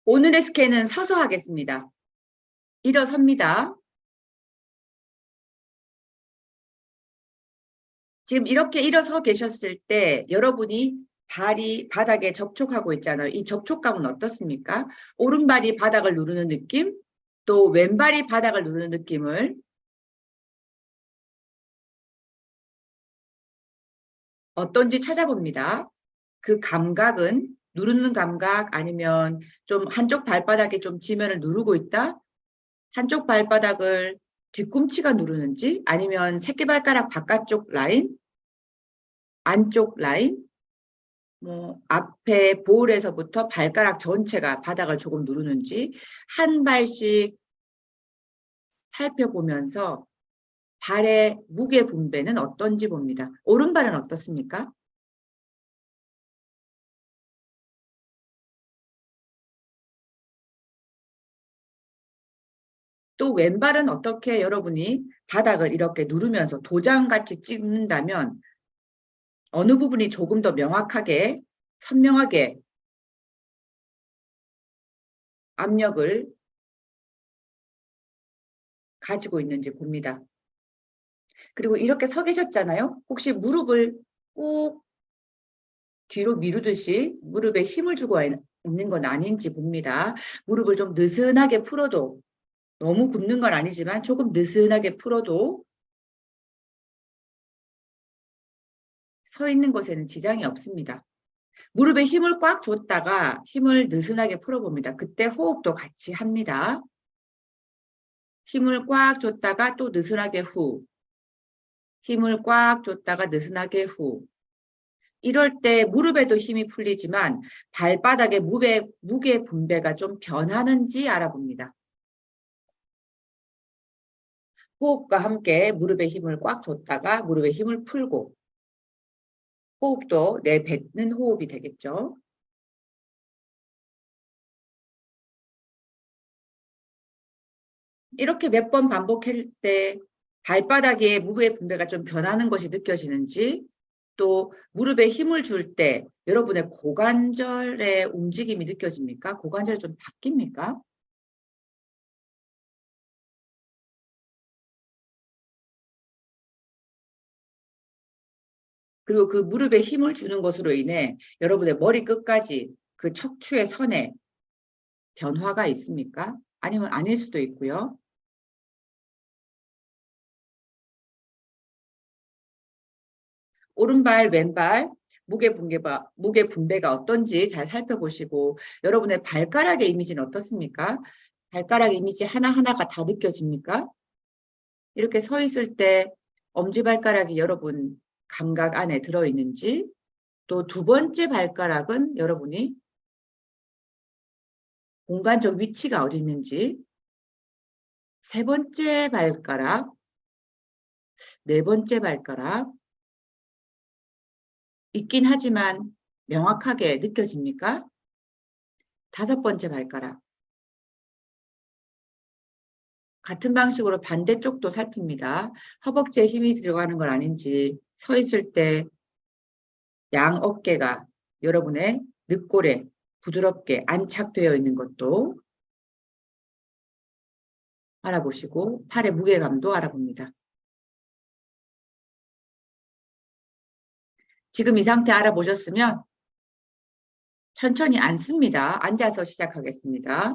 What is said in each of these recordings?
오늘의 스캔은 서서 하겠습니다. 일어섭니다. 지금 이렇게 일어서 계셨을 때 여러분이 발이 바닥에 접촉하고 있잖아요. 이 접촉감은 어떻습니까? 오른발이 바닥을 누르는 느낌, 또 왼발이 바닥을 누르는 느낌을 어떤지 찾아봅니다. 그 감각은 누르는 감각 아니면 좀 한쪽 발바닥에 좀 지면을 누르고 있다? 한쪽 발바닥을 뒤꿈치가 누르는지 아니면 새끼발가락 바깥쪽 라인, 안쪽 라인, 뭐 앞에 볼에서부터 발가락 전체가 바닥을 조금 누르는지 한 발씩 살펴보면서 발의 무게 분배는 어떤지 봅니다. 오른발은 어떻습니까? 또 왼발은 어떻게 여러분이 바닥을 이렇게 누르면서 도장같이 찍는다면 어느 부분이 조금 더 명확하게 선명하게 압력을 가지고 있는지 봅니다. 그리고 이렇게 서 계셨잖아요. 혹시 무릎을 꾹 뒤로 미루듯이 무릎에 힘을 주고 있는 건 아닌지 봅니다. 무릎을 좀 느슨하게 풀어도 너무 굽는 건 아니지만 조금 느슨하게 풀어도 서 있는 것에는 지장이 없습니다. 무릎에 힘을 꽉 줬다가 힘을 느슨하게 풀어봅니다. 그때 호흡도 같이 합니다. 힘을 꽉 줬다가 또 느슨하게 후. 힘을 꽉 줬다가 느슨하게 후. 이럴 때 무릎에도 힘이 풀리지만 발바닥의 무게 분배가 좀 변하는지 알아봅니다. 호흡과 함께 무릎에 힘을 꽉 줬다가 무릎에 힘을 풀고 호흡도 내뱉는 호흡이 되겠죠. 이렇게 몇 번 반복할 때 발바닥의 무게 분배가 좀 변하는 것이 느껴지는지 또 무릎에 힘을 줄 때 여러분의 고관절의 움직임이 느껴집니까? 고관절이 좀 바뀝니까? 그리고 그 무릎에 힘을 주는 것으로 인해 여러분의 머리 끝까지 그 척추의 선에 변화가 있습니까? 아니면 아닐 수도 있고요. 오른발, 왼발 무게 분배가 어떤지 잘 살펴보시고 여러분의 발가락의 이미지는 어떻습니까? 발가락 이미지 하나하나가 다 느껴집니까? 이렇게 서 있을 때 엄지발가락이 여러분 감각 안에 들어있는지 또 두 번째 발가락은 여러분이 공간적 위치가 어디 있는지 세 번째 발가락, 네 번째 발가락 있긴 하지만 명확하게 느껴집니까? 다섯 번째 발가락 같은 방식으로 반대쪽도 살핍니다. 허벅지에 힘이 들어가는 건 아닌지 서 있을 때 양 어깨가 여러분의 늑골에 부드럽게 안착되어 있는 것도 알아보시고 팔의 무게감도 알아봅니다. 지금 이 상태 알아보셨으면 천천히 앉습니다. 앉아서 시작하겠습니다.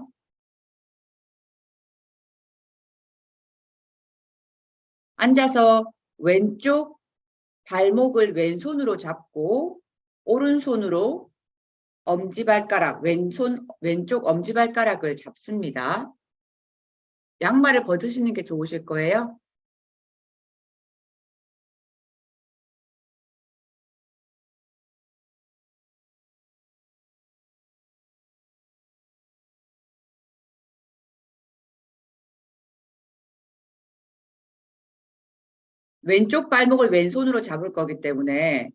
앉아서 왼쪽 발목을 왼손으로 잡고 오른손으로 엄지발가락, 왼쪽 엄지발가락을 잡습니다. 양말을 벗으시는 게 좋으실 거예요. 왼쪽 발목을 왼손으로 잡을 거기 때문에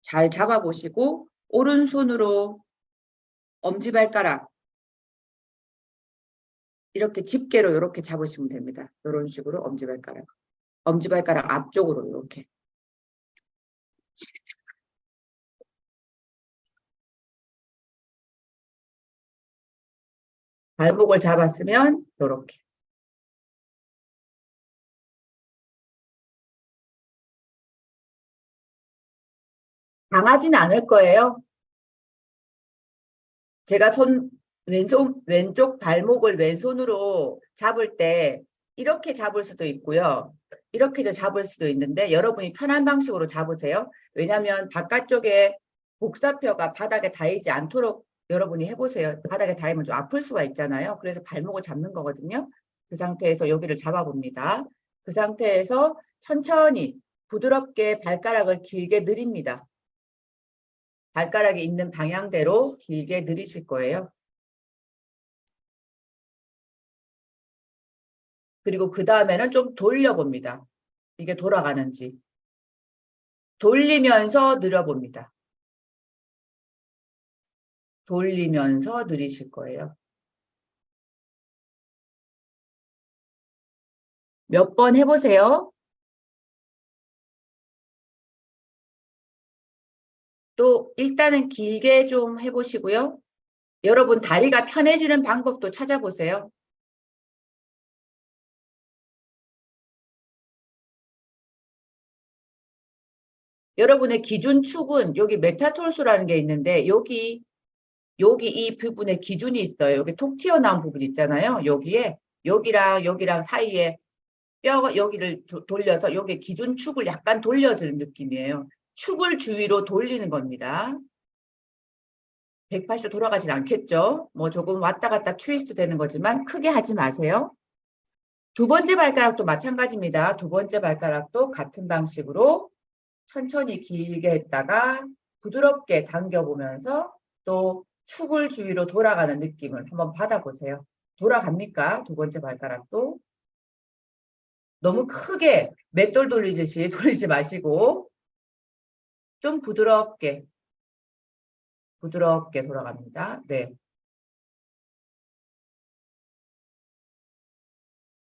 잘 잡아보시고 오른손으로 엄지발가락 이렇게 집게로 이렇게 잡으시면 됩니다. 이런 식으로 엄지발가락 앞쪽으로 이렇게. 발목을 잡았으면 이렇게. 강하지는 않을 거예요. 제가 왼쪽 발목을 왼손으로 잡을 때 이렇게 잡을 수도 있고요. 이렇게도 잡을 수도 있는데 여러분이 편한 방식으로 잡으세요. 왜냐하면 바깥쪽에 복사표가 바닥에 닿이지 않도록 여러분이 해보세요. 바닥에 닿으면 좀 아플 수가 있잖아요. 그래서 발목을 잡는 거거든요. 그 상태에서 여기를 잡아봅니다. 그 상태에서 천천히 부드럽게 발가락을 길게 늘립니다. 발가락이 있는 방향대로 길게 늘리실 거예요. 그리고 그 다음에는 좀 돌려봅니다. 이게 돌아가는지. 돌리면서 늘려봅니다. 돌리면서 늘리실 거예요. 몇 번 해보세요. 또 일단은 길게 좀 해보시고요. 여러분 다리가 편해지는 방법도 찾아보세요. 여러분의 기준축은 여기 메타톨수라는 게 있는데 여기 이 부분에 기준이 있어요. 여기 톡 튀어나온 부분 있잖아요. 여기랑 사이에 뼈 여기를 돌려서 여기 기준축을 약간 돌려주는 느낌이에요. 축을 주위로 돌리는 겁니다. 180도 돌아가진 않겠죠. 뭐 조금 왔다 갔다 트위스트 되는 거지만 크게 하지 마세요. 두 번째 발가락도 마찬가지입니다. 두 번째 발가락도 같은 방식으로 천천히 길게 했다가 부드럽게 당겨보면서 또 축을 주위로 돌아가는 느낌을 한번 받아보세요. 돌아갑니까? 두 번째 발가락도. 너무 크게 맷돌 돌리듯이 돌리지 마시고 좀 부드럽게 돌아갑니다. 네.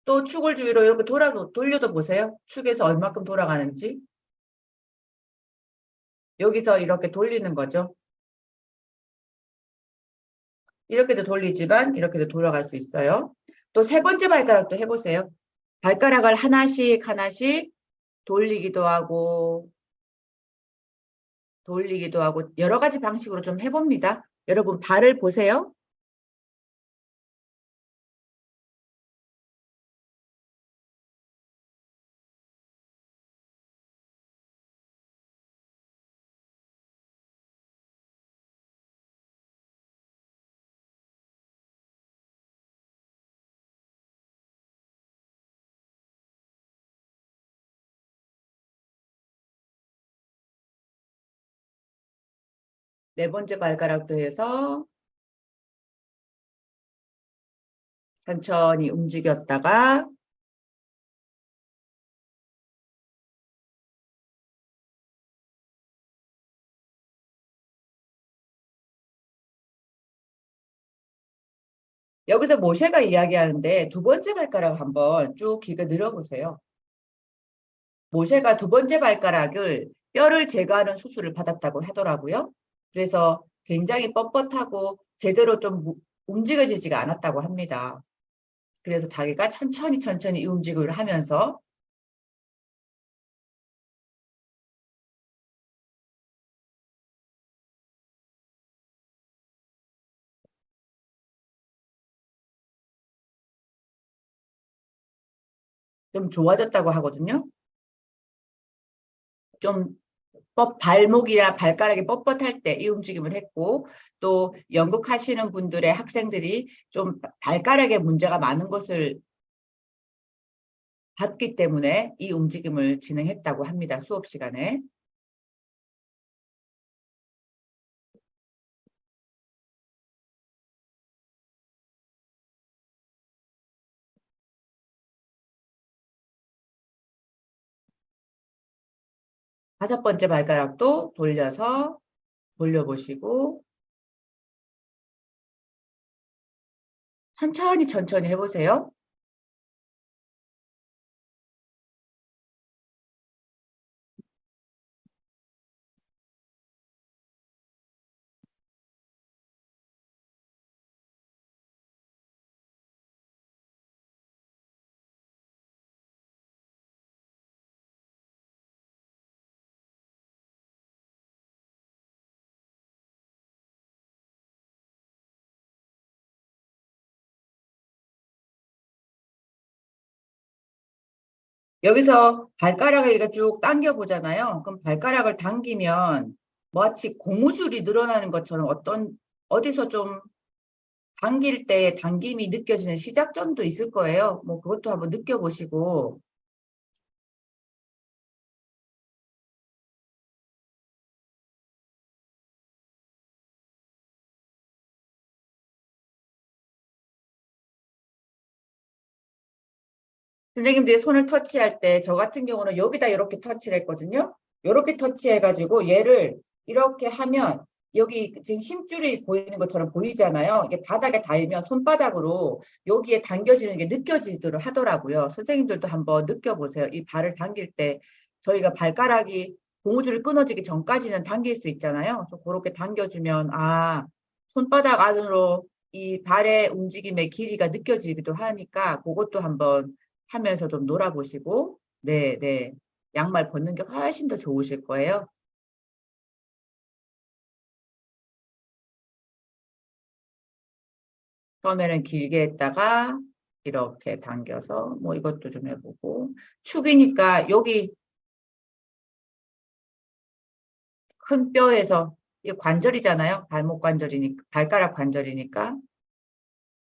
또 축을 주위로 이렇게 돌려도 보세요. 축에서 얼마큼 돌아가는지. 여기서 이렇게 돌리는 거죠. 이렇게도 돌리지만 이렇게도 돌아갈 수 있어요. 또 세 번째 발가락도 해보세요. 발가락을 하나씩 돌리기도 하고 여러 가지 방식으로 좀 해봅니다. 여러분 발을 보세요. 네 번째 발가락도 해서 천천히 움직였다가 여기서 모셰가 이야기하는데 두 번째 발가락 한번 쭉 길게 늘어보세요. 모셰가 두 번째 발가락을 뼈를 제거하는 수술을 받았다고 하더라고요. 그래서 굉장히 뻣뻣하고 제대로 좀 움직여지지가 않았다고 합니다. 그래서 자기가 천천히 이 움직임을 하면서 좀 좋아졌다고 하거든요. 좀 발목이나 발가락이 뻣뻣할 때 이 움직임을 했고 또 연극하시는 분들의 학생들이 좀 발가락에 문제가 많은 것을 봤기 때문에 이 움직임을 진행했다고 합니다. 수업 시간에. 다섯 번째 발가락도 돌려보시고 천천히 해보세요. 여기서 발가락을 이렇게 쭉 당겨 보잖아요. 그럼 발가락을 당기면 마치 고무줄이 늘어나는 것처럼 어디서 좀 당길 때 당김이 느껴지는 시작점도 있을 거예요. 뭐 그것도 한번 느껴보시고. 선생님들이 손을 터치할 때 저 같은 경우는 여기다 이렇게 터치를 했거든요. 이렇게 터치해가지고 얘를 이렇게 하면 여기 지금 힘줄이 보이는 것처럼 보이잖아요. 이게 바닥에 닿으면 손바닥으로 여기에 당겨지는 게 느껴지도록 하더라고요. 선생님들도 한번 느껴보세요. 이 발을 당길 때 저희가 발가락이 고무줄을 끊어지기 전까지는 당길 수 있잖아요. 그래서 그렇게 당겨주면 손바닥 안으로 이 발의 움직임의 길이가 느껴지기도 하니까 그것도 한번 하면서 좀 놀아보시고, 네, 네. 양말 벗는 게 훨씬 더 좋으실 거예요. 처음에는 길게 했다가 이렇게 당겨서 뭐 이것도 좀 해보고 축이니까 여기 큰 뼈에서 이 관절이잖아요. 발목 관절이니까 발가락 관절이니까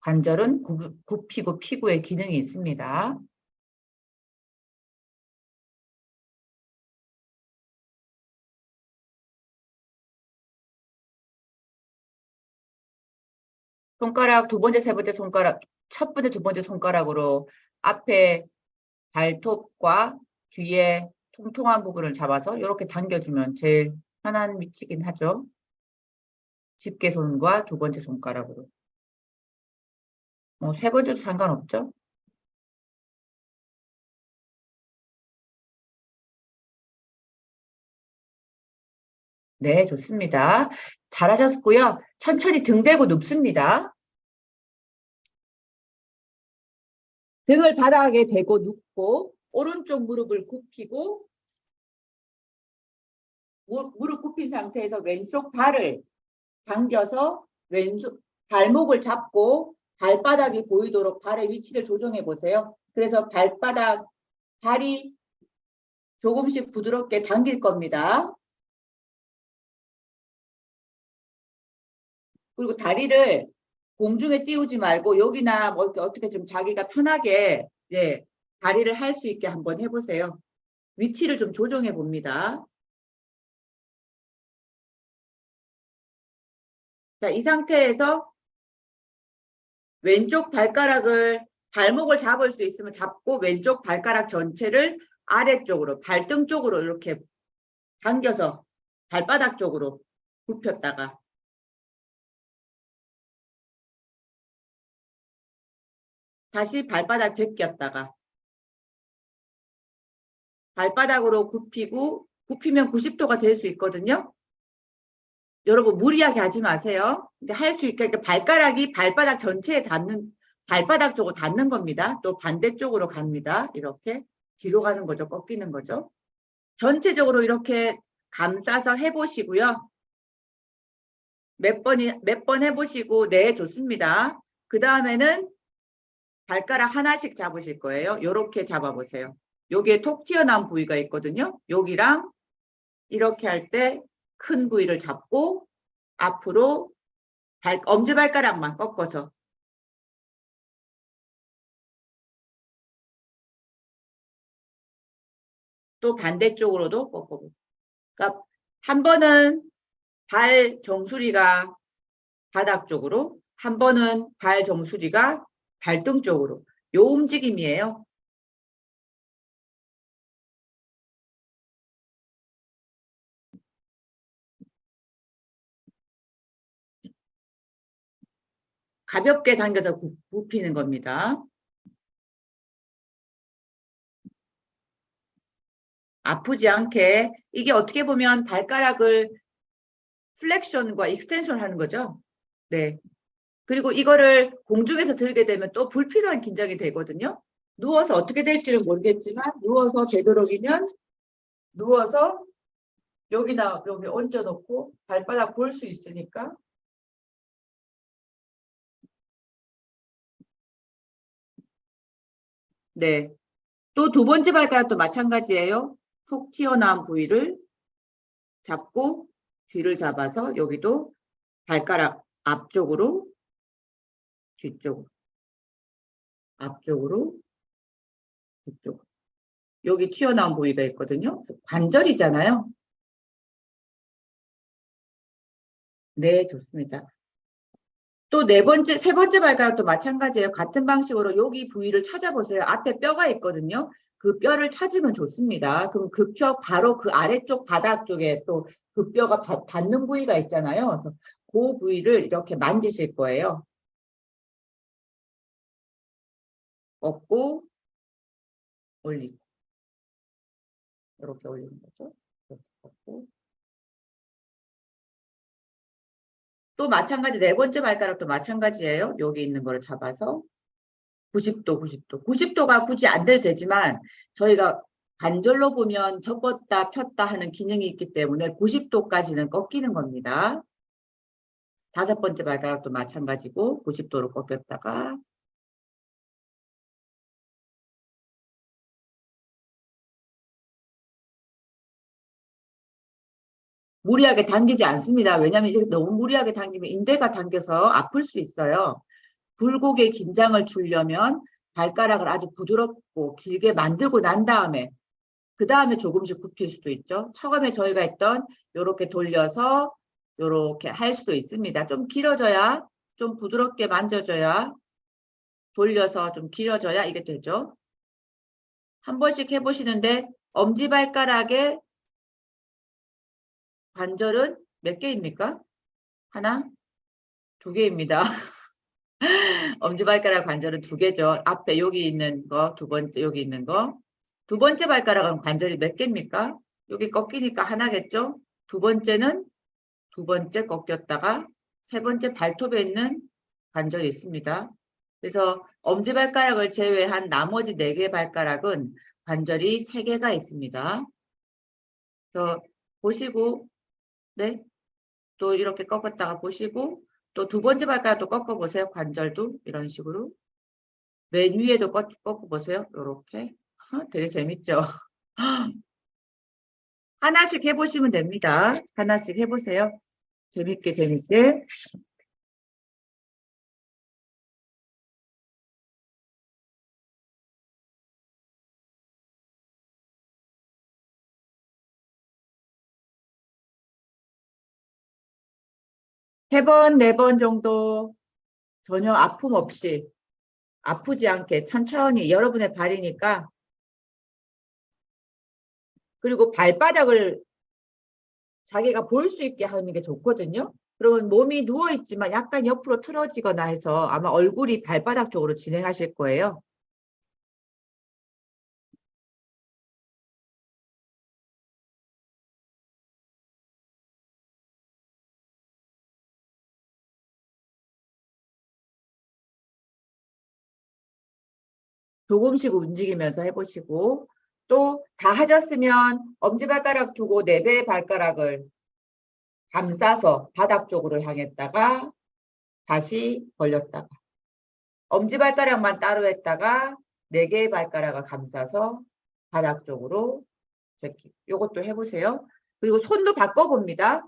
관절은 굽히고 피고의 기능이 있습니다. 손가락 두 번째, 세 번째 손가락, 첫 번째, 두 번째 손가락으로 앞에 발톱과 뒤에 통통한 부분을 잡아서 이렇게 당겨주면 제일 편한 위치긴 하죠. 집게손과 두 번째 손가락으로. 뭐 세 번째도 상관없죠. 네, 좋습니다. 잘하셨고요. 천천히 등 대고 눕습니다. 등을 바닥에 대고 눕고 오른쪽 무릎을 굽히고 무릎 굽힌 상태에서 왼쪽 발을 당겨서 왼쪽 발목을 잡고 발바닥이 보이도록 발의 위치를 조정해 보세요. 그래서 발이 조금씩 부드럽게 당길 겁니다. 그리고 다리를 공중에 띄우지 말고 여기나 뭐 이렇게 어떻게 좀 자기가 편하게 다리를 할 수 있게 한번 해보세요. 위치를 좀 조정해 봅니다. 자, 이 상태에서 왼쪽 발목을 잡을 수 있으면 잡고 왼쪽 발가락 전체를 아래쪽으로 발등 쪽으로 이렇게 당겨서 발바닥 쪽으로 굽혔다가 다시 발바닥 제꼈다가 발바닥으로 굽히면 90도가 될 수 있거든요. 여러분 무리하게 하지 마세요. 근데 할 수 있게 발가락이 발바닥 전체에 발바닥 쪽으로 닿는 겁니다. 또 반대쪽으로 갑니다. 이렇게 뒤로 가는 거죠. 꺾이는 거죠. 전체적으로 이렇게 감싸서 해보시고요. 몇 번 해보시고 네 좋습니다. 그 다음에는 발가락 하나씩 잡으실 거예요. 이렇게 잡아보세요. 여기에 톡 튀어나온 부위가 있거든요. 여기랑 이렇게 할 때 큰 부위를 잡고 앞으로 엄지발가락만 꺾어서 또 반대쪽으로도 꺾고. 그러니까 한 번은 발 정수리가 바닥 쪽으로, 한 번은 발 정수리가 발등 쪽으로. 요 움직임이에요. 가볍게 당겨서 굽히는 겁니다. 아프지 않게 이게 어떻게 보면 발가락을 플렉션과 익스텐션 하는 거죠. 네. 그리고 이거를 공중에서 들게 되면 또 불필요한 긴장이 되거든요. 누워서 어떻게 될지는 모르겠지만 누워서 되도록이면 누워서 여기나 여기 얹어놓고 발바닥 볼 수 있으니까 네. 또 두 번째 발가락도 마찬가지예요. 톡 튀어나온 부위를 잡고 뒤를 잡아서 여기도 발가락 앞쪽으로 뒤쪽 앞쪽으로 뒤쪽 여기 튀어나온 부위가 있거든요. 관절이잖아요. 네, 좋습니다. 또 세 번째 발가락도 마찬가지예요. 같은 방식으로 여기 부위를 찾아보세요. 앞에 뼈가 있거든요. 그 뼈를 찾으면 좋습니다. 그럼 그 뼈 바로 그 아래쪽 바닥 쪽에 또 그 뼈가 닿는 부위가 있잖아요. 그래서 그 부위를 이렇게 만지실 거예요. 꺾고 올리고 이렇게 올리는 거죠. 이렇게 꺾고 또 마찬가지 네 번째 발가락도 마찬가지예요. 여기 있는 거를 잡아서 90도, 90도. 90도가 굳이 안 돼도 되지만 저희가 관절로 보면 접었다 폈다 하는 기능이 있기 때문에 90도까지는 꺾이는 겁니다. 다섯 번째 발가락도 마찬가지고 90도로 꺾였다가 무리하게 당기지 않습니다. 왜냐하면 이렇게 너무 무리하게 당기면 인대가 당겨서 아플 수 있어요. 굴곡의 긴장을 주려면 발가락을 아주 부드럽고 길게 만들고 난 다음에 그 다음에 조금씩 굽힐 수도 있죠. 처음에 저희가 했던 이렇게 돌려서 이렇게 할 수도 있습니다. 좀 길어져야 좀 부드럽게 만져줘야 돌려서 좀 길어져야 이게 되죠. 한 번씩 해보시는데 엄지발가락의 관절은 몇 개입니까? 하나? 두 개입니다. 엄지발가락 관절은 두 개죠. 앞에 여기 있는 거, 두 번째 여기 있는 거. 두 번째 발가락은 관절이 몇 개입니까? 여기 꺾이니까 하나겠죠? 두 번째는 두 번째 꺾였다가 세 번째 발톱에 있는 관절이 있습니다. 그래서 엄지발가락을 제외한 나머지 4개 발가락은 관절이 3개가 있습니다. 그래서 보시고 네, 또 이렇게 꺾었다가 보시고 또 두 번째 발가락도 꺾어보세요. 관절도 이런 식으로 맨 위에도 꺾어보세요. 이렇게 되게 재밌죠? 하나씩 해보시면 됩니다. 하나씩 해보세요. 재밌게 재밌게. 세 번, 네 번 정도 전혀 아픔 없이 아프지 않게 천천히 여러분의 발이니까 그리고 발바닥을 자기가 볼 수 있게 하는 게 좋거든요. 그러면 몸이 누워있지만 약간 옆으로 틀어지거나 해서 아마 얼굴이 발바닥 쪽으로 진행하실 거예요. 조금씩 움직이면서 해보시고 또 다 하셨으면 엄지발가락 두고 4배의 발가락을 감싸서 바닥 쪽으로 향했다가 다시 벌렸다가 엄지발가락만 따로 했다가 4개의 발가락을 감싸서 바닥 쪽으로 제끼. 요것도 해보세요. 그리고 손도 바꿔봅니다.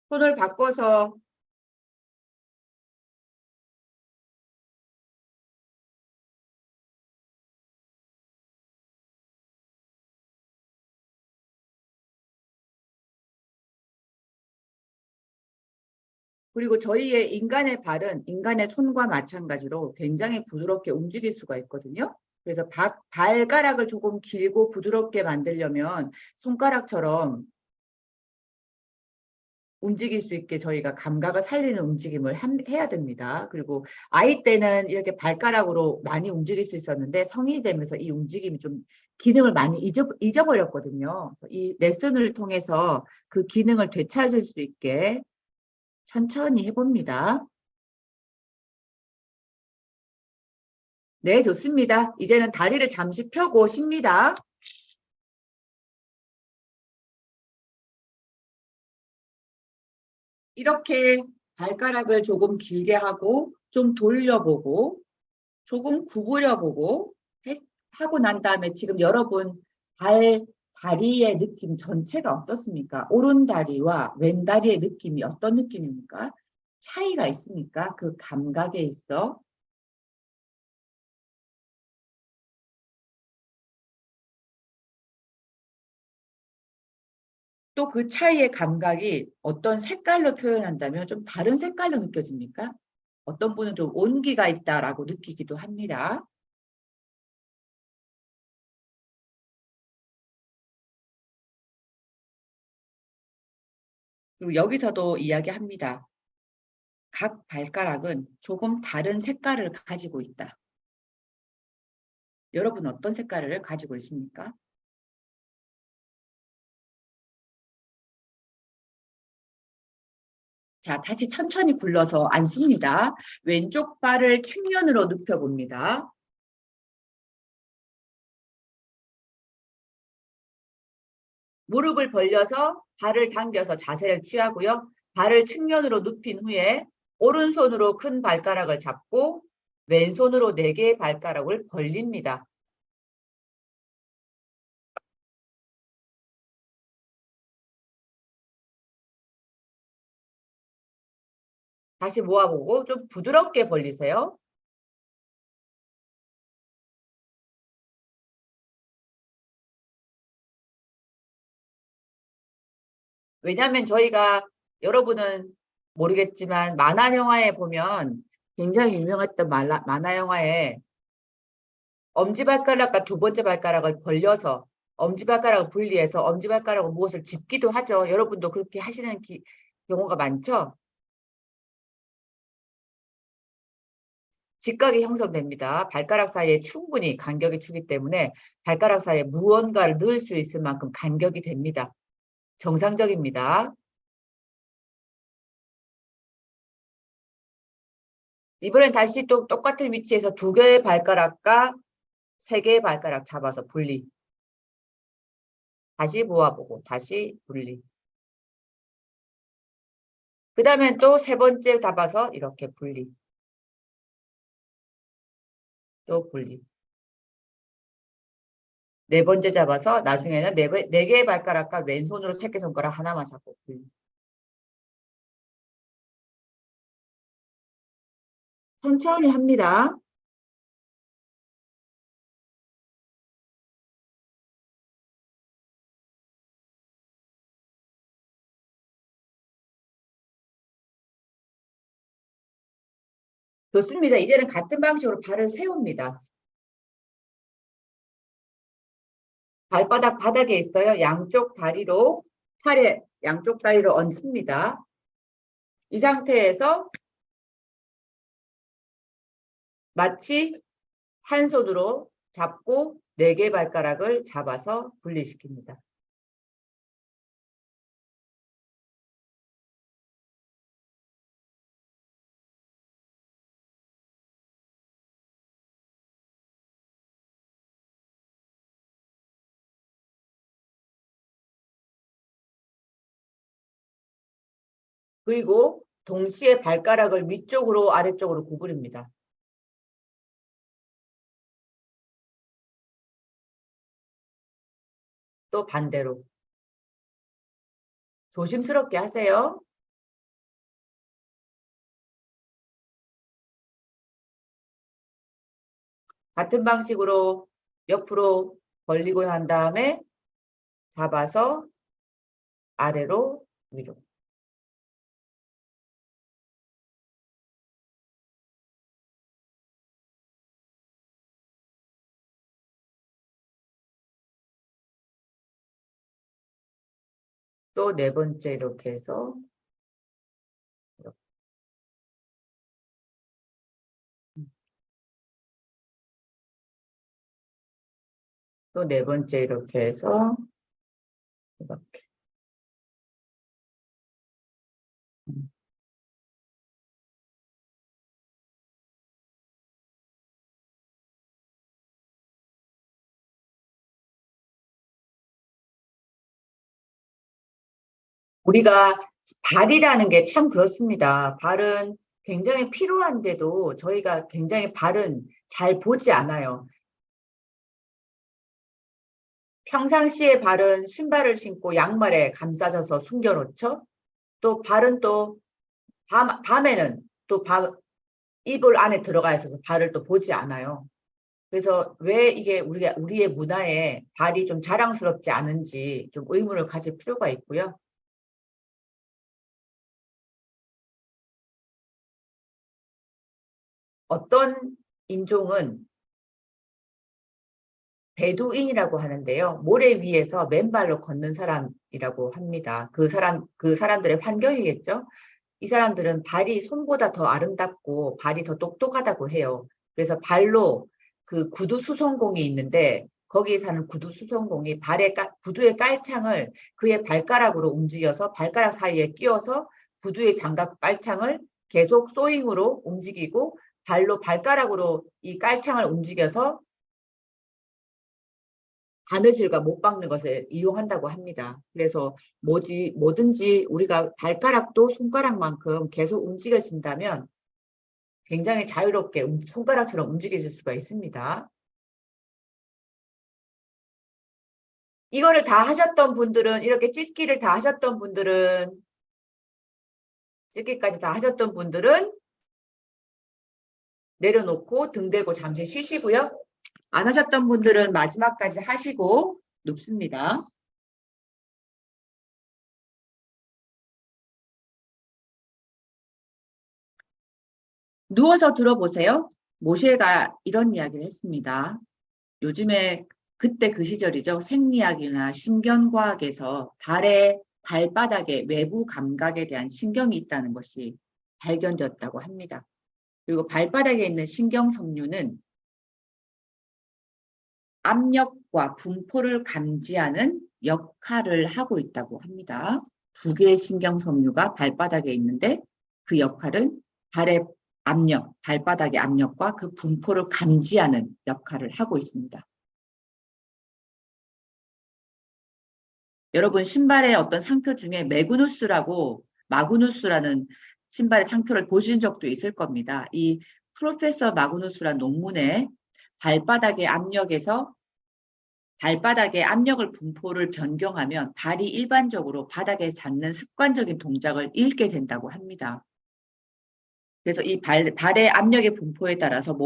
손을 바꿔서 그리고 저희의 인간의 발은 인간의 손과 마찬가지로 굉장히 부드럽게 움직일 수가 있거든요. 그래서 발가락을 조금 길고 부드럽게 만들려면 손가락처럼 움직일 수 있게 저희가 감각을 살리는 움직임을 해야 됩니다. 그리고 아이 때는 이렇게 발가락으로 많이 움직일 수 있었는데 성인이 되면서 이 움직임이 좀 기능을 많이 잊어버렸거든요. 그래서 이 레슨을 통해서 그 기능을 되찾을 수 있게 천천히 해봅니다. 네, 좋습니다. 이제는 다리를 잠시 펴고 쉽니다. 이렇게 발가락을 조금 길게 하고 좀 돌려보고 조금 구부려보고 하고 난 다음에 지금 여러분 다리의 느낌 전체가 어떻습니까? 오른 다리와 왼 다리의 느낌이 어떤 느낌입니까? 차이가 있습니까? 그 감각에 있어. 또 그 차이의 감각이 어떤 색깔로 표현한다면 좀 다른 색깔로 느껴집니까? 어떤 분은 좀 온기가 있다라고 느끼기도 합니다. 그리고 여기서도 이야기합니다. 각 발가락은 조금 다른 색깔을 가지고 있다. 여러분 어떤 색깔을 가지고 있습니까? 자, 다시 천천히 굴러서 앉습니다. 왼쪽 발을 측면으로 눕혀봅니다. 무릎을 벌려서 발을 당겨서 자세를 취하고요. 발을 측면으로 눕힌 후에 오른손으로 큰 발가락을 잡고 왼손으로 4개의 발가락을 벌립니다. 다시 모아보고 좀 부드럽게 벌리세요. 왜냐하면 저희가 여러분은 모르겠지만 만화 영화에 보면 굉장히 유명했던 만화 영화에 엄지발가락과 두 번째 발가락을 벌려서 엄지발가락을 분리해서 엄지발가락으로 무엇을 짚기도 하죠. 여러분도 그렇게 하시는 경우가 많죠. 직각이 형성됩니다. 발가락 사이에 충분히 간격이 주기 때문에 발가락 사이에 무언가를 넣을 수 있을 만큼 간격이 됩니다. 정상적입니다. 이번엔 다시 또 똑같은 위치에서 2개의 발가락과 3개의 발가락 잡아서 분리. 다시 모아보고 다시 분리. 그 다음엔 또 3번째 잡아서 이렇게 분리. 또 분리. 4번째 잡아서 나중에는 4개의 발가락과 왼손으로 새끼손가락 하나만 잡고 분리. 천천히 합니다. 좋습니다. 이제는 같은 방식으로 발을 세웁니다. 발바닥 바닥에 있어요. 양쪽 다리로 양쪽 다리로 얹습니다. 이 상태에서 마치 한 손으로 잡고 4개 발가락을 잡아서 분리시킵니다. 그리고 동시에 발가락을 위쪽으로 아래쪽으로 구부립니다. 또 반대로. 조심스럽게 하세요. 같은 방식으로 옆으로 벌리고 난 다음에 잡아서 아래로 위로. 또 4번째 이렇게 해서 이렇게. 또 4번째 이렇게 해서 이렇게. 우리가 발이라는 게 참 그렇습니다. 발은 굉장히 필요한데도 저희가 굉장히 발은 잘 보지 않아요. 평상시에 발은 신발을 신고 양말에 감싸져서 숨겨놓죠. 또 발은 또 밤에는 또 이불 안에 들어가 있어서 발을 또 보지 않아요. 그래서 왜 이게 우리의 문화에 발이 좀 자랑스럽지 않은지 좀 의문을 가질 필요가 있고요. 어떤 인종은 베두인이라고 하는데요. 모래 위에서 맨발로 걷는 사람이라고 합니다. 그 사람들의 환경이겠죠. 이 사람들은 발이 손보다 더 아름답고 발이 더 똑똑하다고 해요. 그래서 발로 그 구두 수송공이 있는데 거기에 사는 구두 수송공이 구두의 깔창을 그의 발가락으로 움직여서 발가락 사이에 끼워서 구두의 장갑 깔창을 계속 소잉으로 움직이고 발가락으로 이 깔창을 움직여서 바느질과 못 박는 것을 이용한다고 합니다. 그래서 뭐든지 우리가 발가락도 손가락만큼 계속 움직여진다면 굉장히 자유롭게 손가락처럼 움직여질 수가 있습니다. 이거를 다 하셨던 분들은 이렇게 찢기를 다 하셨던 분들은 찢기까지 다 하셨던 분들은 내려놓고 등 대고 잠시 쉬시고요. 안 하셨던 분들은 마지막까지 하시고 눕습니다. 누워서 들어보세요. 모셰가 이런 이야기를 했습니다. 요즘에 그때 그 시절이죠. 생리학이나 신경과학에서 발바닥의 외부 감각에 대한 신경이 있다는 것이 발견되었다고 합니다. 그리고 발바닥에 있는 신경섬유는 압력과 분포를 감지하는 역할을 하고 있다고 합니다. 두 개의 신경섬유가 발바닥에 있는데 그 역할은 발바닥의 압력과 그 분포를 감지하는 역할을 하고 있습니다. 여러분 신발의 어떤 상표 중에 마그누스라는 신발의 상표를 보신 적도 있을 겁니다. 이 프로페서 마그누스란 논문에 발바닥의 압력을 분포를 변경하면 발이 일반적으로 바닥에 닿는 습관적인 동작을 잃게 된다고 합니다. 그래서 이 발의 압력의 분포에 따라서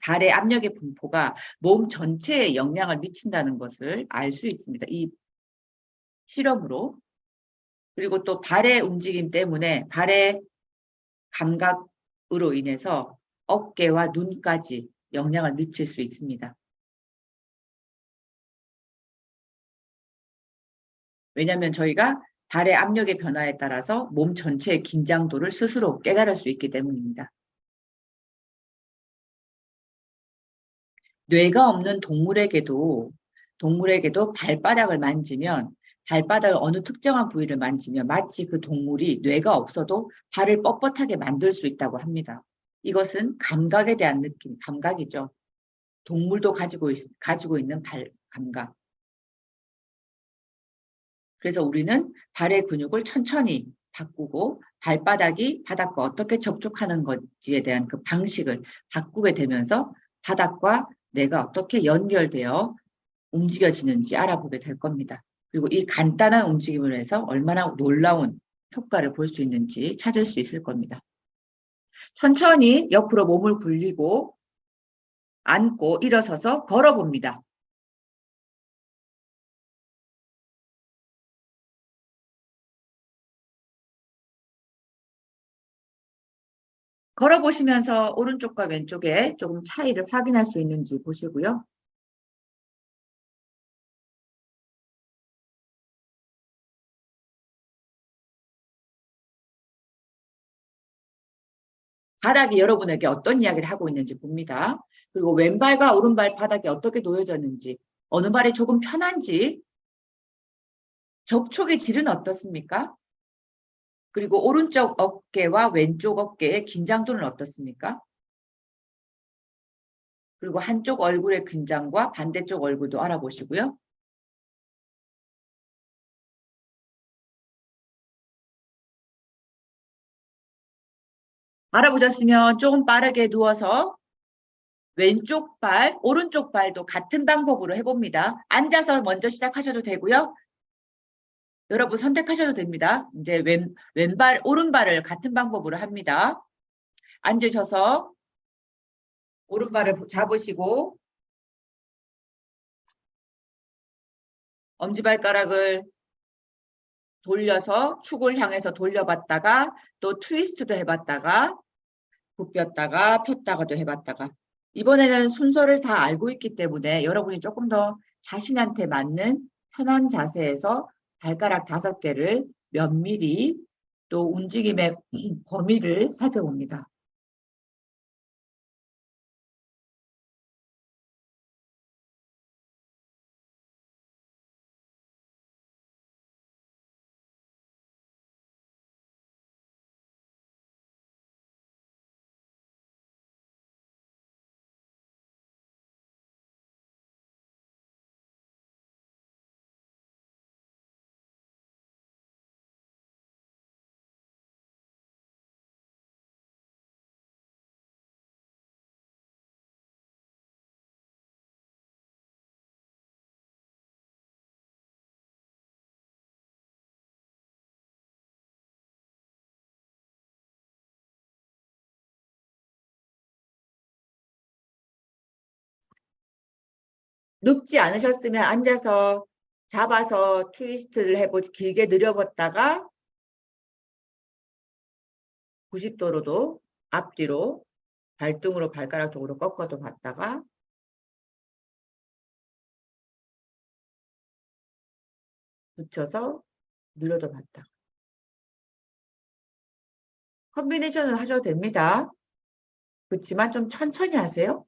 발의 압력의 분포가 몸 전체에 영향을 미친다는 것을 알 수 있습니다. 이 실험으로. 그리고 또 발의 움직임 때문에 발의 감각으로 인해서 어깨와 눈까지 영향을 미칠 수 있습니다. 왜냐하면 저희가 발의 압력의 변화에 따라서 몸 전체의 긴장도를 스스로 깨달을 수 있기 때문입니다. 뇌가 없는 동물에게도 발바닥을 만지면 발바닥을 어느 특정한 부위를 만지면 마치 그 동물이 뇌가 없어도 발을 뻣뻣하게 만들 수 있다고 합니다. 이것은 감각에 대한 감각이죠. 동물도 가지고 있는 감각. 그래서 우리는 발의 근육을 천천히 바꾸고 발바닥이 바닥과 어떻게 접촉하는 건지에 대한 그 방식을 바꾸게 되면서 바닥과 뇌가 어떻게 연결되어 움직여지는지 알아보게 될 겁니다. 그리고 이 간단한 움직임을 해서 얼마나 놀라운 효과를 볼 수 있는지 찾을 수 있을 겁니다. 천천히 옆으로 몸을 굴리고 앉고 일어서서 걸어봅니다. 걸어보시면서 오른쪽과 왼쪽에 조금 차이를 확인할 수 있는지 보시고요. 바닥이 여러분에게 어떤 이야기를 하고 있는지 봅니다. 그리고 왼발과 오른발 바닥이 어떻게 놓여졌는지, 어느 발이 조금 편한지, 접촉의 질은 어떻습니까? 그리고 오른쪽 어깨와 왼쪽 어깨의 긴장도는 어떻습니까? 그리고 한쪽 얼굴의 긴장과 반대쪽 얼굴도 알아보시고요. 알아보셨으면 조금 빠르게 누워서 왼쪽 발, 오른쪽 발도 같은 방법으로 해봅니다. 앉아서 먼저 시작하셔도 되고요. 여러분 선택하셔도 됩니다. 이제 왼발, 오른발을 같은 방법으로 합니다. 앉으셔서 오른발을 잡으시고 엄지발가락을 돌려서 축을 향해서 돌려봤다가 또 트위스트도 해봤다가 굽혔다가 폈다가도 해봤다가 이번에는 순서를 다 알고 있기 때문에 여러분이 조금 더 자신한테 맞는 편한 자세에서 발가락 5개를 면밀히 또 움직임의 범위를 살펴봅니다. 눕지 않으셨으면 앉아서 잡아서 트위스트를 길게 늘려봤다가 90도로도 앞뒤로 발등으로 발가락 쪽으로 꺾어도 봤다가 붙여서 늘어도 봤다가 컨비네이션을 하셔도 됩니다. 그렇지만 좀 천천히 하세요.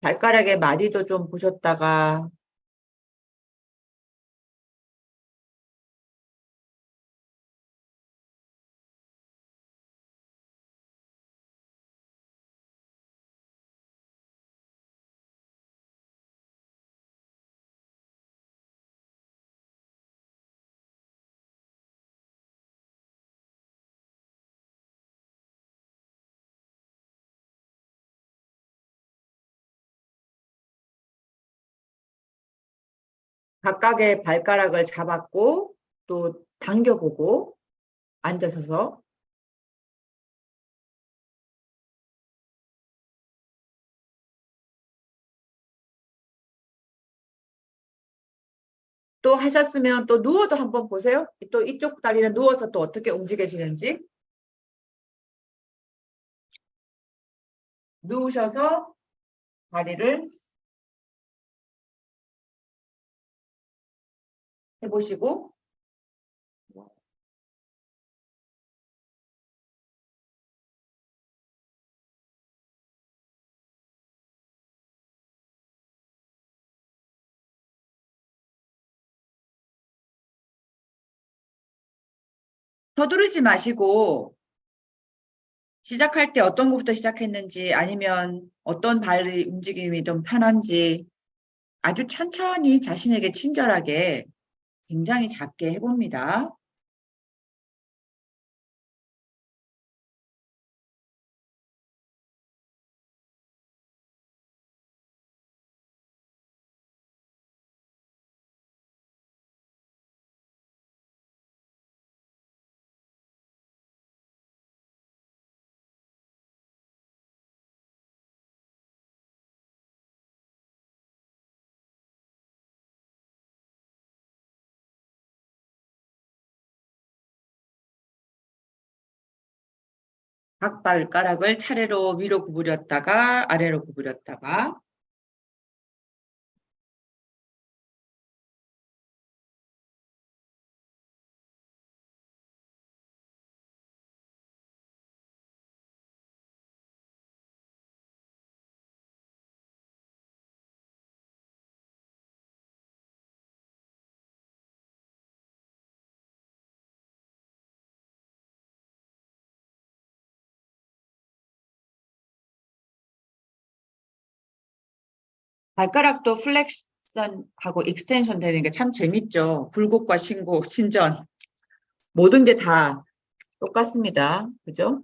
발가락의 마디도 좀 보셨다가 각각의 발가락을 잡았고 또 당겨보고 앉아서서 또 하셨으면 또 누워도 한번 보세요. 또 이쪽 다리는 누워서 또 어떻게 움직여지는지 누우셔서 다리를 해보시고 서두르지 마시고 시작할 때 어떤 것부터 시작했는지 아니면 어떤 발의 움직임이 좀 편한지 아주 천천히 자신에게 친절하게 굉장히 작게 해봅니다. 각 발가락을 차례로 위로 구부렸다가 아래로 구부렸다가 발가락도 플렉션하고 익스텐션 되는 게 참 재밌죠. 굴곡과 신곡, 신전 모든 게 다 똑같습니다. 그죠?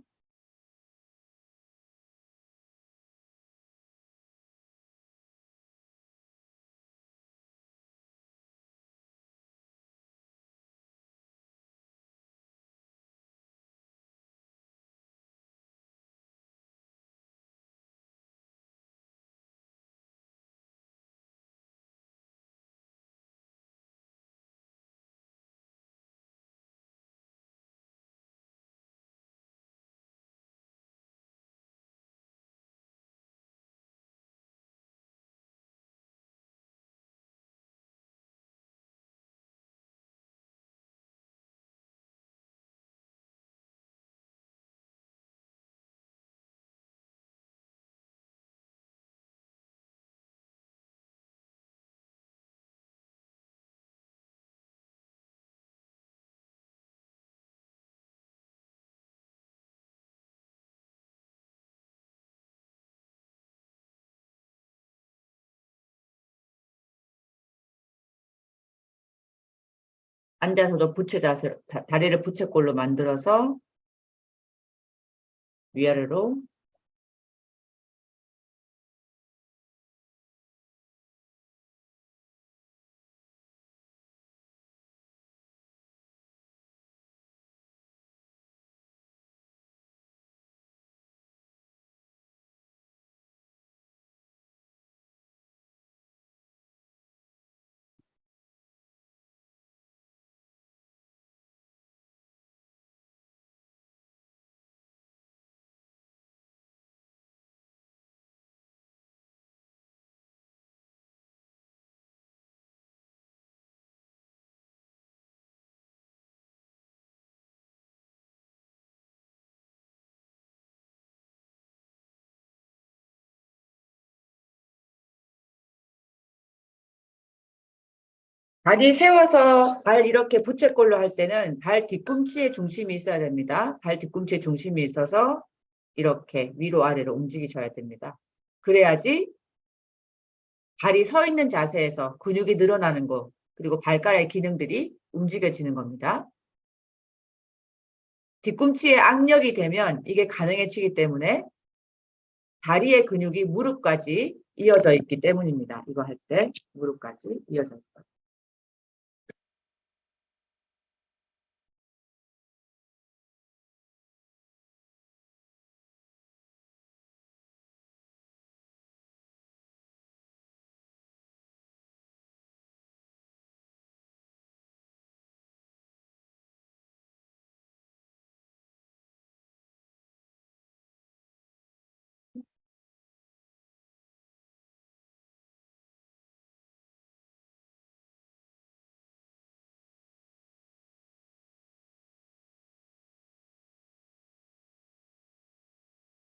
앉아서도 부채 자세, 다리를 부채꼴로 만들어서 위아래로 다리 세워서 발 이렇게 부채꼴로 할 때는 발 뒤꿈치에 중심이 있어야 됩니다. 발 뒤꿈치에 중심이 있어서 이렇게 위로 아래로 움직이셔야 됩니다. 그래야지 발이 서 있는 자세에서 근육이 늘어나는 거 그리고 발가락의 기능들이 움직여지는 겁니다. 뒤꿈치에 악력이 되면 이게 가능해지기 때문에 다리의 근육이 무릎까지 이어져 있기 때문입니다. 이거 할 때 무릎까지 이어져 있어요.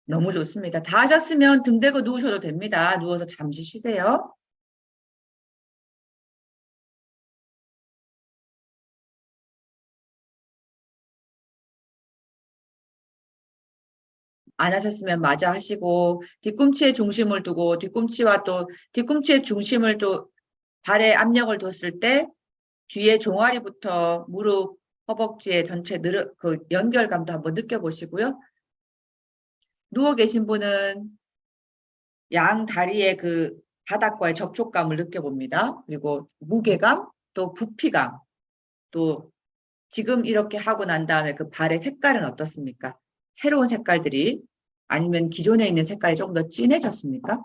너무 좋습니다. 다 하셨으면 등 대고 누우셔도 됩니다. 누워서 잠시 쉬세요. 안 하셨으면 마저 하시고 뒤꿈치에 중심을 두고 뒤꿈치와 또 뒤꿈치에 중심을 또 발에 압력을 뒀을 때 뒤에 종아리부터 무릎, 허벅지에 전체 그 연결감도 한번 느껴보시고요. 누워 계신 분은 양 다리의 그 바닥과의 접촉감을 느껴봅니다. 그리고 무게감, 또 부피감, 또 지금 이렇게 하고 난 다음에 그 발의 색깔은 어떻습니까? 새로운 색깔들이 아니면 기존에 있는 색깔이 조금 더 진해졌습니까?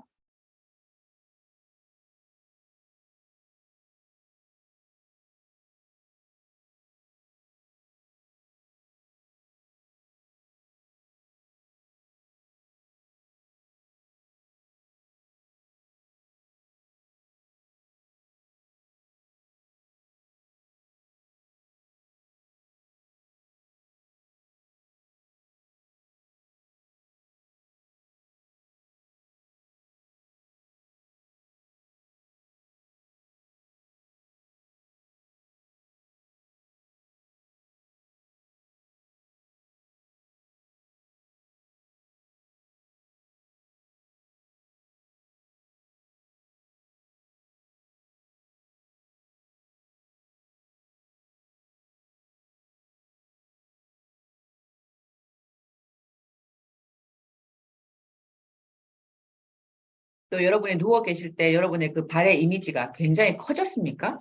또 여러분이 누워 계실 때 여러분의 그 발의 이미지가 굉장히 커졌습니까?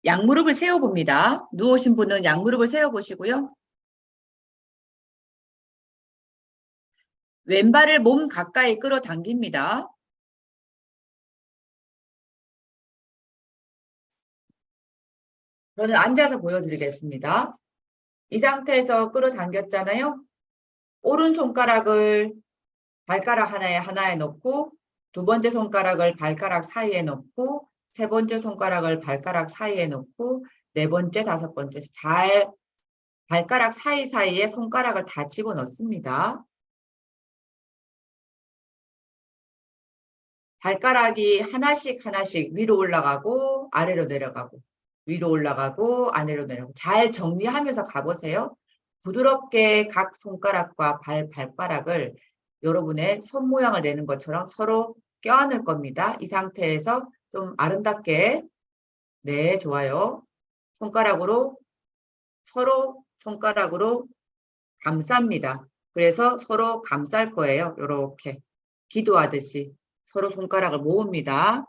양무릎을 세워봅니다. 누우신 분은 양무릎을 세워보시고요. 왼발을 몸 가까이 끌어당깁니다. 저는 앉아서 보여드리겠습니다. 이 상태에서 끌어당겼잖아요. 오른손가락을 발가락 하나에 넣고 두 번째 손가락을 발가락 사이에 넣고 세 번째 손가락을 발가락 사이에 넣고 네 번째, 다섯 번째 잘 발가락 사이사이에 손가락을 다 집어넣습니다. 발가락이 하나씩 위로 올라가고 아래로 내려가고 위로 올라가고 아래로 내려가고 잘 정리하면서 가보세요. 부드럽게 각 손가락과 발가락을 여러분의 손 모양을 내는 것처럼 서로 껴안을 겁니다. 이 상태에서 좀 아름답게 네, 좋아요. 손가락으로 서로 손가락으로 감쌉니다. 그래서 서로 감쌀 거예요. 이렇게 기도하듯이 서로 손가락을 모읍니다.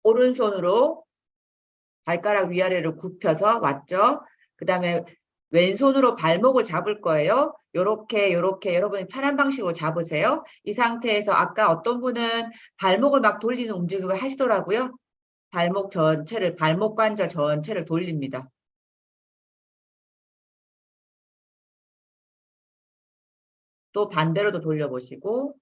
오른손으로 발가락 위아래로 굽혀서 왔죠. 그 다음에 왼손으로 발목을 잡을 거예요. 요렇게 여러분이 편한 방식으로 잡으세요. 이 상태에서 아까 어떤 분은 발목을 막 돌리는 움직임을 하시더라고요. 발목 관절 전체를 돌립니다. 또 반대로도 돌려보시고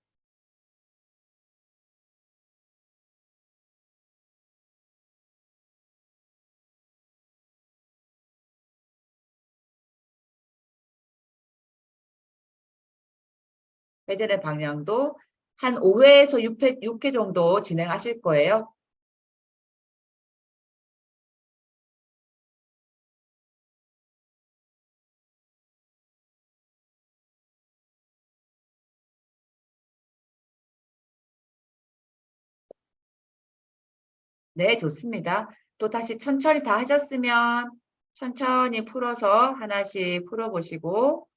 회전의 방향도 한 5회에서 6회 정도 진행하실 거예요. 네, 좋습니다. 또 다시 천천히 다 하셨으면 천천히 풀어서 하나씩 풀어보시고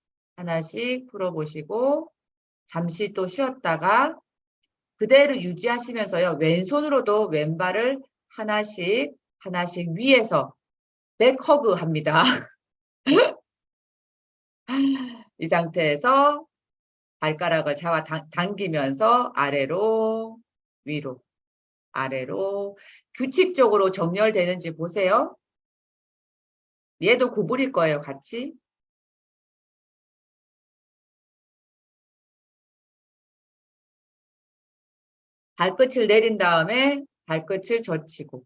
잠시 또 쉬었다가 그대로 유지하시면서요. 왼손으로도 왼발을 하나씩 위에서 백허그 합니다. 이 상태에서 발가락을 잡아 당기면서 아래로 위로 아래로 규칙적으로 정렬되는지 보세요. 얘도 구부릴 거예요. 같이. 발끝을 내린 다음에 발끝을 젖히고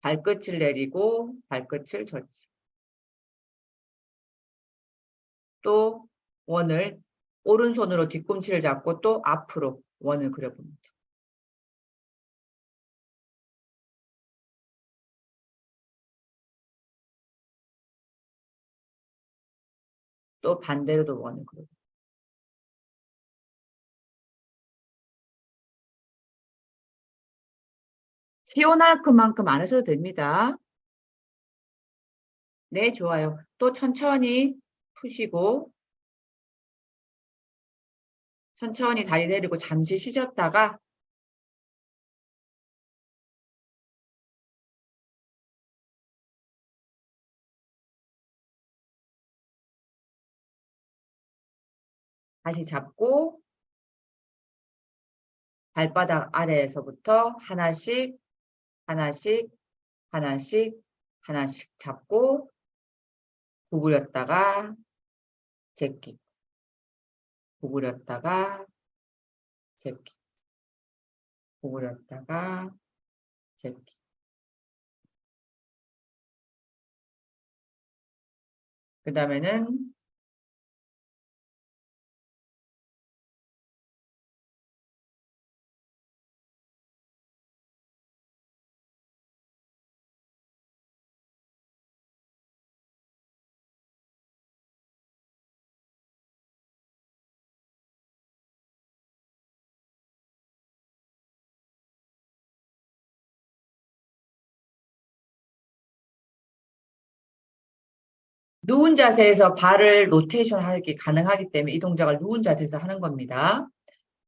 발끝을 내리고 발끝을 젖히고 또 원을 오른손으로 뒤꿈치를 잡고 또 앞으로 원을 그려봅니다. 또 반대로도 원을 그려봅니다. 시원할 것만큼 안 하셔도 됩니다. 네, 좋아요. 또 천천히 푸시고 천천히 다리 내리고 잠시 쉬셨다가 다시 잡고 발바닥 아래에서부터 하나씩 잡고 구부렸다가 제끼 구부렸다가 제끼 구부렸다가 제끼 그 다음에는 누운 자세에서 발을 로테이션 하기 가능하기 때문에 이 동작을 누운 자세에서 하는 겁니다.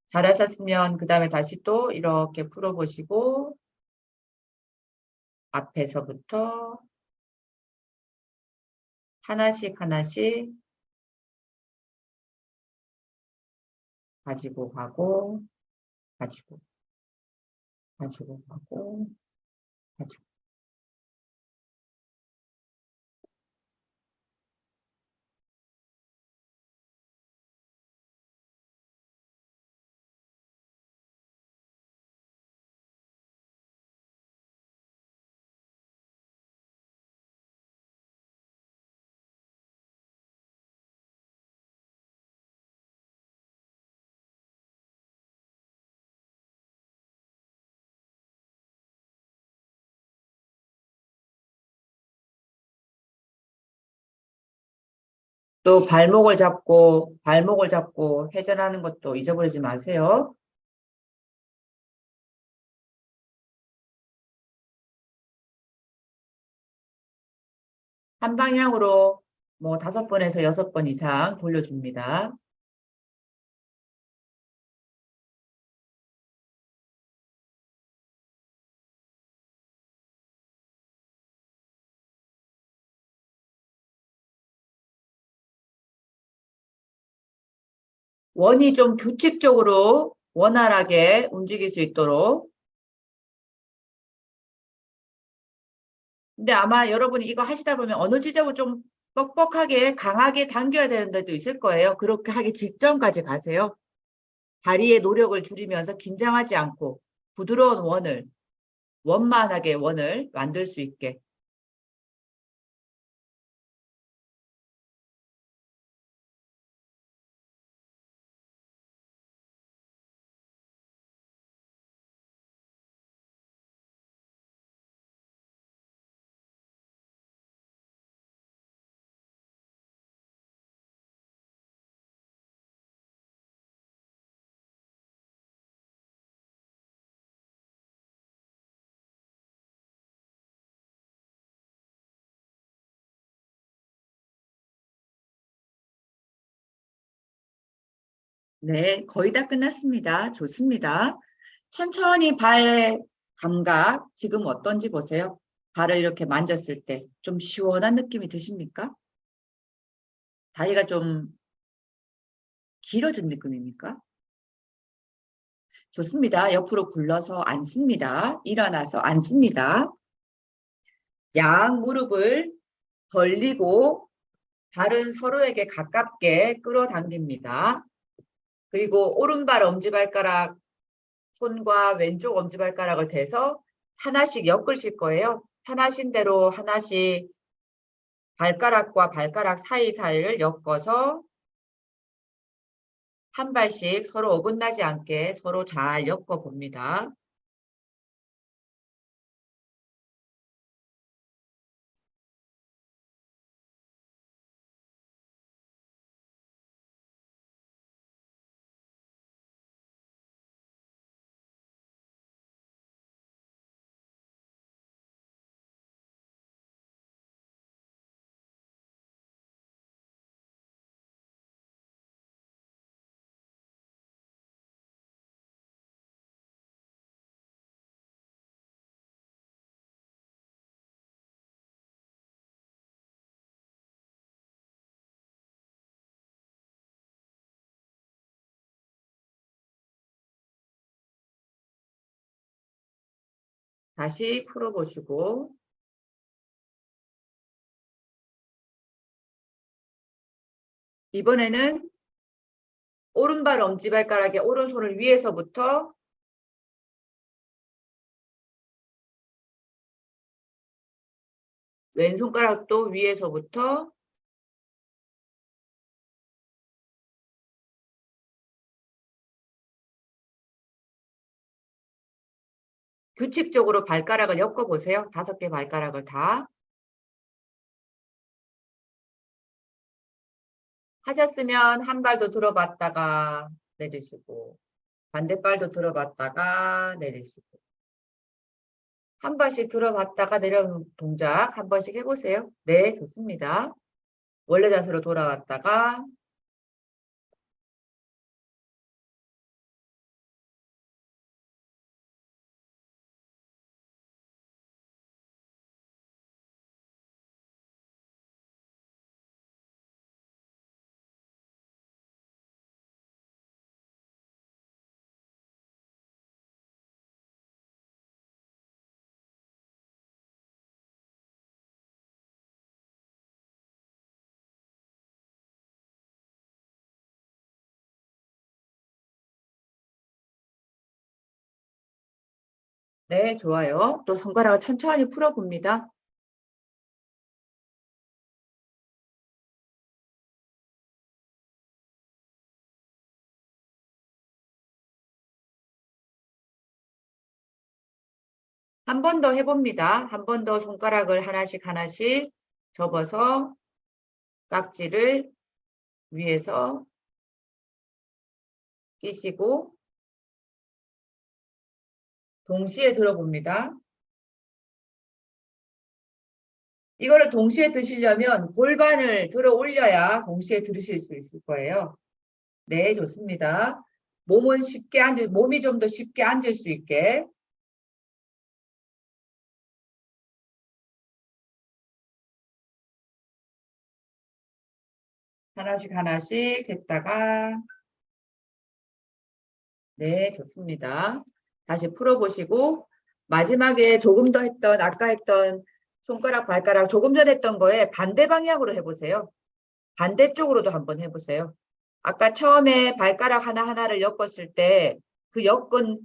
잘하셨으면 그 다음에 다시 또 이렇게 풀어보시고 앞에서부터 하나씩 하나씩 가지고 가고 가지고 가지고 가고 가지고. 또 발목을 잡고 회전하는 것도 잊어버리지 마세요. 한 방향으로 뭐 5번에서 6번 이상 돌려줍니다. 원이 좀 규칙적으로 원활하게 움직일 수 있도록. 근데 아마 여러분이 이거 하시다 보면 어느 지점을 좀 뻑뻑하게 강하게 당겨야 되는 데도 있을 거예요. 그렇게 하기 직전까지 가세요. 다리의 노력을 줄이면서 긴장하지 않고 부드러운 원만하게 원을 만들 수 있게. 네, 거의 다 끝났습니다. 좋습니다. 천천히 발의 감각 지금 어떤지 보세요. 발을 이렇게 만졌을 때 좀 시원한 느낌이 드십니까? 다리가 좀 길어진 느낌입니까? 좋습니다. 옆으로 굴러서 앉습니다. 일어나서 앉습니다. 양 무릎을 벌리고 발은 서로에게 가깝게 끌어당깁니다. 그리고 오른발 엄지발가락 손과 왼쪽 엄지발가락을 대서 하나씩 엮으실 거예요. 편하신 대로 하나씩 발가락과 발가락 사이사이를 엮어서 한 발씩 서로 어긋나지 않게 서로 잘 엮어 봅니다. 다시 풀어보시고 이번에는 오른발 엄지발가락에 오른손을 위에서부터 왼손가락도 위에서부터 규칙적으로 발가락을 엮어보세요. 5개 발가락을 다. 하셨으면 한 발도 들어봤다가 내리시고 반대발도 들어봤다가 내리시고 한 발씩 들어봤다가 내려오는 동작 한 번씩 해보세요. 네, 좋습니다. 원래 자세로 돌아왔다가 네, 좋아요. 또 손가락을 천천히 풀어봅니다. 한 번 더 해봅니다. 한 번 더 손가락을 하나씩 하나씩 접어서 깍지를 위에서 끼시고 동시에 들어봅니다. 이거를 동시에 드시려면 골반을 들어 올려야 동시에 들으실 수 있을 거예요. 네, 좋습니다. 몸이 좀 더 쉽게 앉을 수 있게. 하나씩 하나씩 했다가 네, 좋습니다. 다시 풀어보시고 마지막에 조금 더 했던 아까 했던 손가락 발가락 조금 전 했던 거에 반대 방향으로 해보세요. 반대쪽으로도 한번 해보세요. 아까 처음에 발가락 하나하나를 엮었을 때 그 엮은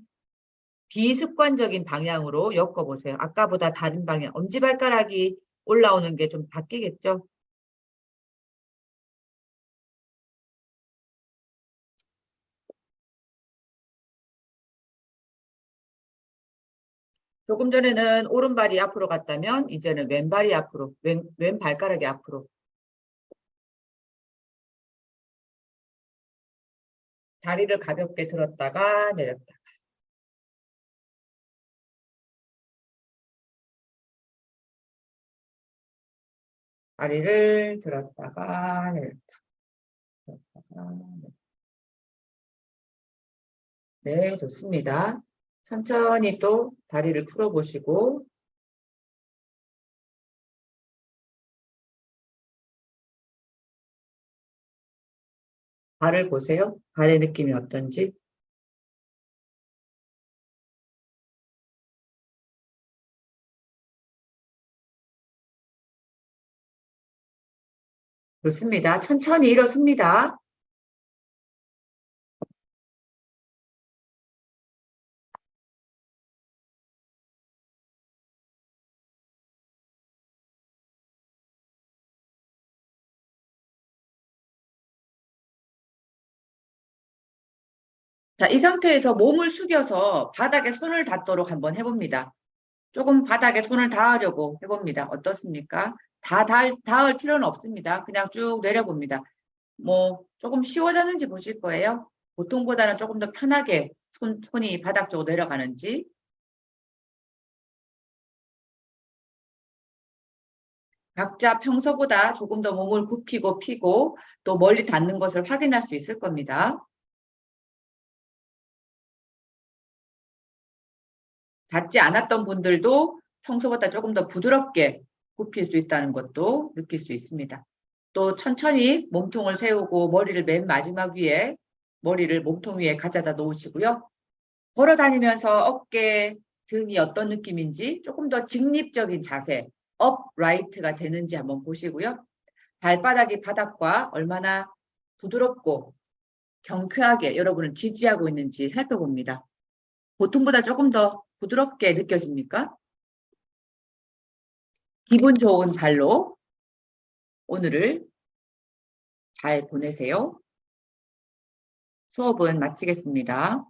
비습관적인 방향으로 엮어보세요. 아까보다 다른 방향. 엄지발가락이 올라오는 게 좀 바뀌겠죠? 조금 전에는 오른발이 앞으로 갔다면 이제는 왼발이 앞으로, 왼 발가락이 앞으로. 다리를 가볍게 들었다가 내렸다. 다리를 들었다가 내렸다. 들었다가 내렸다. 네, 좋습니다. 천천히 또 다리를 풀어보시고 발을 보세요. 발의 느낌이 어떤지. 좋습니다. 천천히 일어섭니다. 자, 이 상태에서 몸을 숙여서 바닥에 손을 닿도록 한번 해봅니다. 조금 바닥에 손을 닿으려고 해봅니다. 어떻습니까? 다 닿을 필요는 없습니다. 그냥 쭉 내려봅니다. 뭐 조금 쉬워졌는지 보실 거예요. 보통보다는 조금 더 편하게 손이 바닥 쪽으로 내려가는지. 각자 평소보다 조금 더 몸을 굽히고 피고 또 멀리 닿는 것을 확인할 수 있을 겁니다. 닿지 않았던 분들도 평소보다 조금 더 부드럽게 굽힐 수 있다는 것도 느낄 수 있습니다. 또 천천히 몸통을 세우고 머리를 맨 마지막 위에 머리를 몸통 위에 가져다 놓으시고요. 걸어 다니면서 어깨, 등이 어떤 느낌인지 조금 더 직립적인 자세, 업라이트가 되는지 한번 보시고요. 발바닥이 바닥과 얼마나 부드럽고 경쾌하게 여러분을 지지하고 있는지 살펴봅니다. 보통보다 조금 더 부드럽게 느껴집니까? 기분 좋은 발로 오늘을 잘 보내세요. 수업은 마치겠습니다.